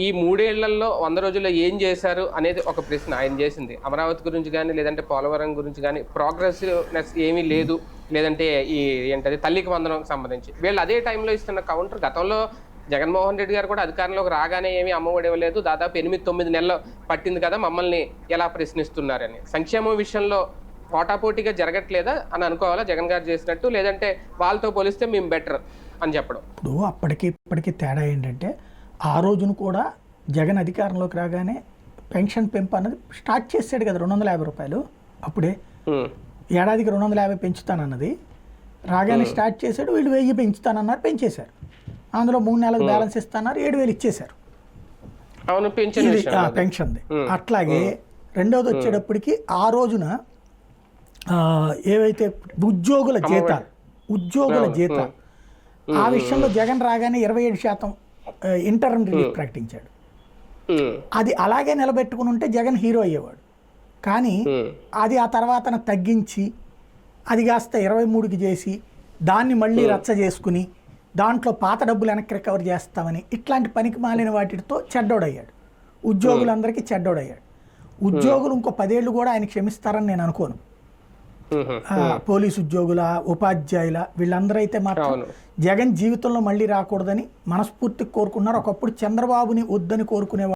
ఈ 3 ఏళ్లలో 100 రోజుల్లో ఏం చేశారు అనేది ఒక ప్రశ్న ఆయన చేసింది. అమరావతి గురించి గాని, లేదంటే పోలవరం గురించి గాని ప్రోగ్రెసివ్‌నెస్ ఏమీ లేదు. లేదంటే ఈ ఏంటది తల్లికి వందనంకి సంబంధించి. వీళ్ళు అదే టైంలో ఇస్తున్న కౌంటర్ గతంలో జగన్మోహన్ రెడ్డి గారు కూడా అధికారంలోకి రాగానే ఏమీ అమ్మఒడి ఇవ్వలేదు. దాదాపు 8, 9 నెలలు పట్టింది కదా మమ్మల్ని ఎలా ప్రశ్నిస్తున్నారని. సంక్షేమం విషయంలో పోటాపోటీగా జరగట్లేదా అని అనుకోవాలా జగన్ గారు చేసినట్టు? లేదంటే వాళ్ళతో పోలిస్తే మేము బెటర్ అని చెప్పడం? ఇప్పుడు అప్పటికి ఇప్పటికి తేడా ఏంటంటే ఆ రోజున కూడా జగన్ అధికారంలోకి రాగానే పెన్షన్ పెంపు అన్నది స్టార్ట్ చేసాడు కదా, 250 రూపాయలు. అప్పుడే ఏడాదికి 250 పెంచుతానన్నది రాగానే స్టార్ట్ చేశాడు. వీళ్ళు 1000 పెంచుతానన్నారు, పెంచేశారు. అందులో 3 నెలలకు బ్యాలెన్స్ ఇస్తాన్నారు, 7000 ఇచ్చేశారు. అవును, పెన్షన్ది. అట్లాగే రెండోది వచ్చేటప్పటికి ఆ రోజున ఏవైతే ఉద్యోగుల జీతాలు ఆ విషయంలో జగన్ రాగానే 27% ఇంటర్మ్ రిలీఫ్ ప్రకటించాడు. అది అలాగే నిలబెట్టుకుని ఉంటే జగన్ హీరో అయ్యేవాడు. కానీ అది ఆ తర్వాత తగ్గించి అది కాస్త 23కి చేసి దాన్ని మళ్ళీ రచ్చ చేసుకుని దాంట్లో పాత డబ్బులు వెనక్కి రికవర్ చేస్తామని ఇట్లాంటి పనికి మాలిన వాటితో చెడ్డోడయ్యాడు. ఉద్యోగులందరికీ చెడ్డోడయ్యాడు. ఉద్యోగులు ఇంకో 10 ఏళ్ళు కూడా ఆయన క్షమిస్తారని నేను అనుకోను. పోలీసు ఉద్యోగుల, ఉపాధ్యాయుల, వీళ్ళందరూ అయితే మాత్రం జగన్ జీవితంలో మళ్ళీ రాకూడదని మనస్ఫూర్తిగా కోరుకున్నారు. ఒకప్పుడు చంద్రబాబుని వద్దని కోరుకునే